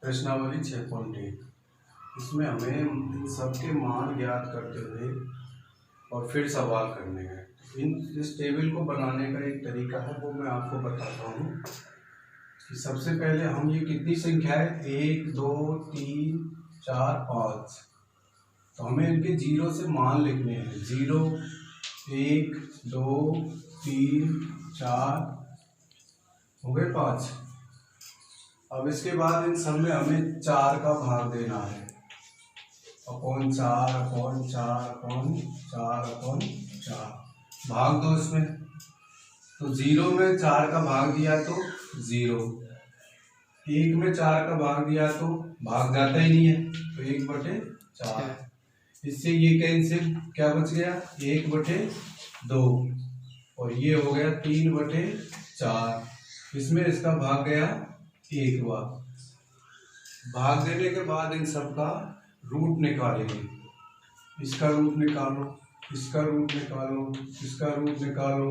प्रश्नावली 6.1। इसमें हमें इन सबके मान ज्ञात करते हुए और फिर सवाल करने हैं। इस टेबल को बनाने का एक तरीका है, वो मैं आपको बताता हूँ कि सबसे पहले हम ये कितनी संख्या है 1 2 3 4 5, तो हमें इनके जीरो से मान लिखने हैं। 0 1 2 3 4 हो गए 5। अब इसके बाद इन सब में हमें 4 का भाग देना है। अपॉन 4 अपॉन 4 अपॉन 4 अपॉन 4 भाग दो इसमें। तो 0 में 4 का भाग दिया तो 0, 1 में 4 का भाग दिया तो भाग जाता ही नहीं है, तो 1/4। इससे ये कैंसिल, क्या बच गया 1/2, और ये हो गया 3/4। इसमें इसका भाग गया 1 बार। भाग देने के बाद इन सब का रूट निकालेंगे। इसका रूट निकालो, इसका रूट निकालो, इसका रूट निकालो,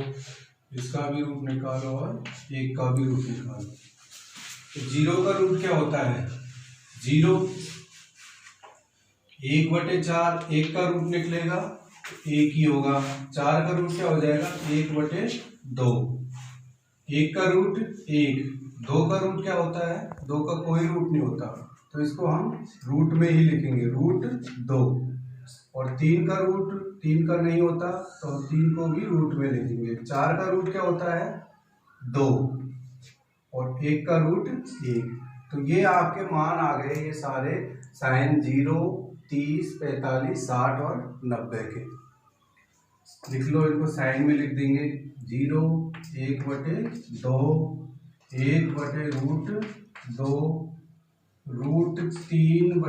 इसका भी रूट निकालो और 1 का भी रूट निकालो। तो 0 का रूट क्या होता है 0, 1/4, 1 का रूट निकलेगा तो 1 ही होगा। 4 का रूट क्या हो जाएगा 1/2, 1 का रूट 1, 2 का रूट क्या होता है 2 का कोई रूट नहीं होता, तो इसको हम रूट में ही लिखेंगे √2। और 3 का रूट 3 का नहीं होता, तो 3 को भी रूट में लिखेंगे। 4 का रूट क्या होता है 2, और 1 का रूट 1। तो ये आपके मान आ गए ये सारे साइन 0 30 45 60 और 90 के। लिख लो, इनको साइन में लिख देंगे। 0 1/2, 1/√2, √3/2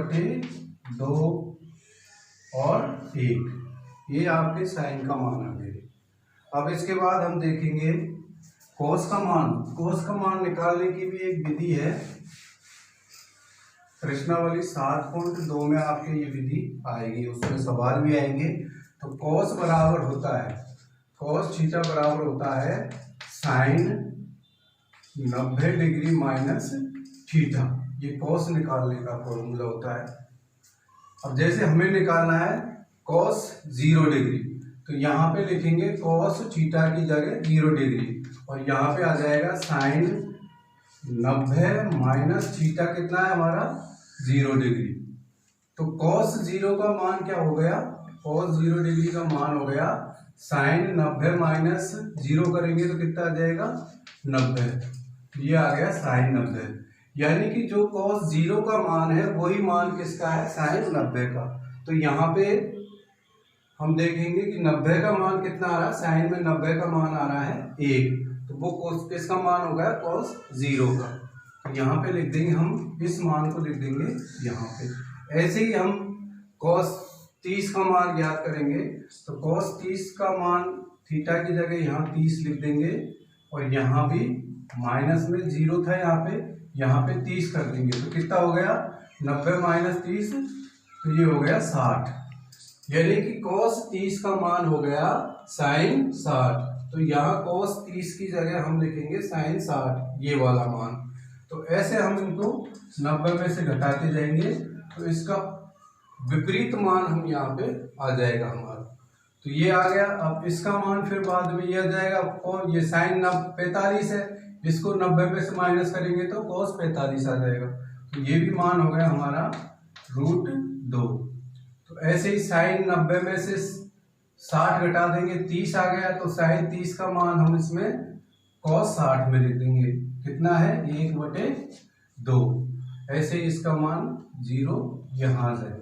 और 1। ये आपके साइन का मान आ गए। अब इसके बाद हम देखेंगे कोस का मान। कोस का मान निकालने की भी एक विधि है। प्रश्नावली 7.2 में आपके ये विधि आएगी, उसमें सवाल भी आएंगे। तो कोस बराबर होता है, कोस थीटा बराबर होता है साइन 90 डिग्री माइनस थीटा। ये कोस निकालने का फॉर्मूला होता है। अब जैसे हमें निकालना है कोस 0 डिग्री, तो यहाँ पे लिखेंगे कोस थीटा की जगह 0 डिग्री, और यहाँ पे आ जाएगा साइन 90 माइनस थीटा कितना है हमारा 0 डिग्री। तो कोस 0 का मान क्या हो गया, कोस 0 डिग्री का मान हो गया साइन 90 माइनस 0 करेंगे तो कितना आ जाएगा 90। ये आ गया साइन 90, यानी कि जो कोस 0 का मान है वही मान किसका है साइन 90 का। तो यहाँ पे हम देखेंगे कि 90 का मान कितना आ रहा है, साइन में 90 का मान आ रहा है 1, तो वो कोस किसका मान हो गया कोस 0 का। तो यहाँ पे लिख देंगे हम, इस मान को लिख देंगे यहाँ पे। ऐसे ही हम कोस 30 का मान ज्ञात करेंगे, तो कोस 30 का मान थीटा की जगह यहाँ 30 लिख देंगे, और यहाँ भी माइनस में 0 था यहाँ पे 30 कर देंगे। तो कितना हो गया 90 माइनस 30, तो ये हो गया 60, यानी कि कोस 30 का मान हो गया साइन 60। तो यहाँ कोस 30 की जगह हम लिखेंगे साइन 60, ये वाला मान। तो ऐसे हम इनको 90 में से घटाते जाएंगे, तो इसका विपरीत मान हम यहाँ पे आ जाएगा हमारा। तो ये आ गया। अब इसका मान फिर बाद में ये आ जाएगा, और ये साइन 45 है, इसको 90 में से माइनस करेंगे तो कोस 45 आ जाएगा। तो ये भी मान हो गया हमारा √2। तो ऐसे ही साइन 90 में से 60 घटा देंगे 30 आ गया, तो साइन 30 का मान हम इसमें कोस 60 में लिख देंगे, कितना है 1/2। ऐसे ही इसका मान 0 यहाँ आ जाएगा।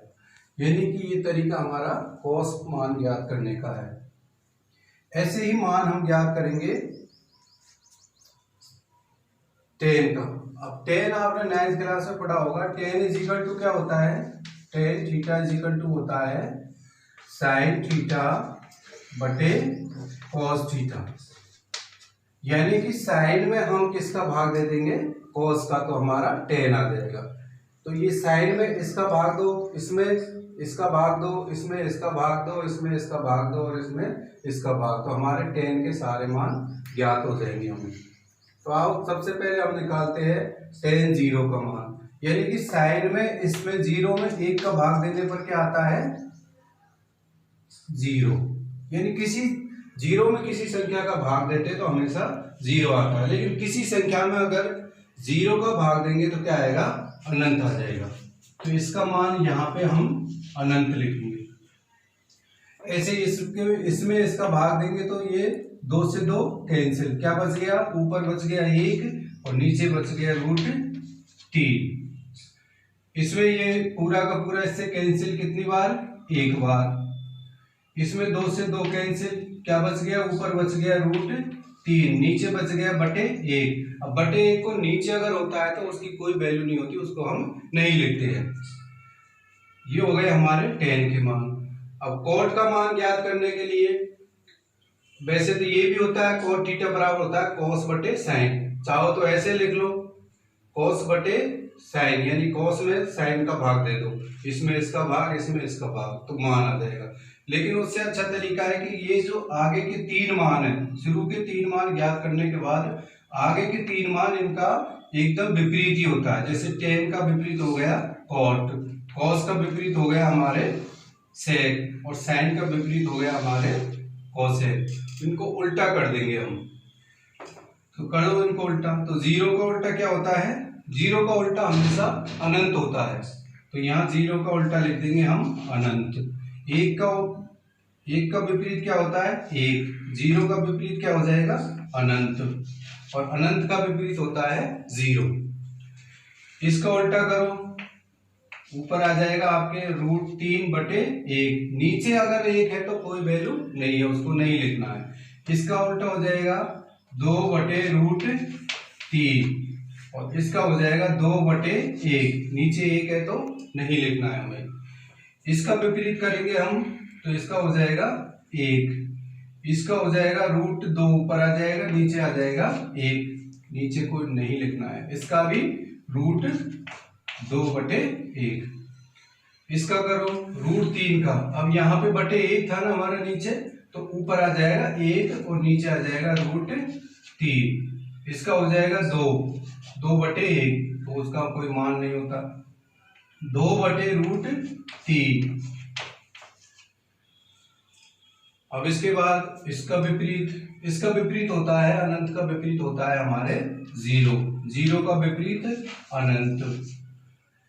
यानी कि ये तरीका हमारा कोस मान ज्ञात करने का है। ऐसे ही मान हम ज्ञात करेंगे टेन का। अब टेन आपने 9th क्लास में पढ़ा होगा। टेन इज इक्वल टू क्या होता है, tan theta is equal to होता है साइन थीटा बटे कोस थीटा। यानी कि साइन में हम किसका भाग दे देंगे कोस का, तो हमारा टेन आ जाएगा। तो ये साइन में इसका भाग दो, इसमें इसका भाग दो, इसमें इसका भाग दो, इसमें इसका भाग दो, और इसमें इसका भाग, तो हमारे टेन के सारे मान ज्ञात हो जाएंगे हमें। तो आओ सबसे पहले हम निकालते हैं टेन 0 का मान। यानी कि साइन में इसमें 0 में 1 का भाग देने पर क्या आता है 0, यानी किसी 0 में किसी संख्या का भाग देते तो हमेशा 0 आता है, लेकिन किसी संख्या में अगर 0 का भाग देंगे तो क्या आएगा अनंत आ जाएगा। तो इसका मान यहाँ पे हम अनंत लिखेंगे। ऐसे इसमें इसका भाग देंगे तो ये 2 से 2 कैंसिल, क्या बच गया ऊपर बच गया 1 और नीचे बच गया √3। इसमें ये पूरा का पूरा इससे कैंसिल कितनी बार 1 बार। इसमें 2 से 2 कैंसिल, क्या बच गया ऊपर बच गया √3, नीचे बच गया /1। अब /1 को नीचे अगर होता है तो उसकी कोई वैल्यू नहीं होती, उसको हम नहीं लिखते हैं। ये हो गए हमारे tan के मान। अब cot का मान ज्ञात करने के लिए वैसे तो ये भी होता है cot थीटा बराबर होता है cos बटे sin, चाहो तो ऐसे लिख लो cos बटे sin, यानी cos में sin का भाग दे दो, इसमें इसका भाग इसमें इसका भाग, तो मान आ जाएगा। लेकिन उससे अच्छा तरीका है कि ये जो आगे के 3 मान है, शुरू के 3 मान ज्ञात करने के बाद आगे के 3 मान इनका एकदम विपरीत ही होता है। जैसे tan का विपरीत हो गया cot, cos का विपरीत हो गया हमारे sec और sin का विपरीत हो गया हमारे cosec। इनको उल्टा कर देंगे हम, तो कर दो इनको उल्टा। तो 0 का उल्टा क्या होता है, 0 का उल्टा हमेशा अनंत होता है, तो यहाँ 0 का उल्टा लिख देंगे हम अनंत। 1 का विपरीत क्या होता है 1, 0 का विपरीत क्या हो जाएगा अनंत, और अनंत का विपरीत होता है 0। इसका उल्टा करो, ऊपर आ जाएगा आपके √3/1, नीचे अगर 1 है तो कोई वैल्यू नहीं है, उसको नहीं लिखना है। इसका उल्टा हो जाएगा 2/√3 और इसका हो जाएगा 2/1, नीचे 1 है तो नहीं लिखना है हमें। इसका विपरीत करेंगे हम तो इसका हो जाएगा 1, इसका हो जाएगा √2, ऊपर आ जाएगा नीचे आ जाएगा 1, नीचे को नहीं लिखना है। इसका भी √2/1। इसका करो √3 का, अब यहाँ पे /1 था ना हमारा नीचे, तो ऊपर आ जाएगा 1 और नीचे आ जाएगा √3। इसका हो जाएगा 2/1, तो उसका कोई मान नहीं होता, 2/√3। अब इसके बाद इसका विपरीत होता है, अनंत का विपरीत होता है हमारे 0 का विपरीत अनंत,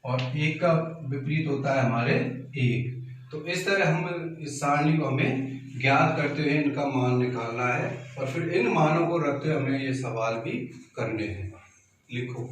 और 1 का विपरीत होता है हमारे 1। तो इस तरह हम इस सारणी को हमें ज्ञात करते हुए इनका मान निकालना है, और फिर इन मानों को रखते हुए हमें ये सवाल भी करने हैं। लिखो।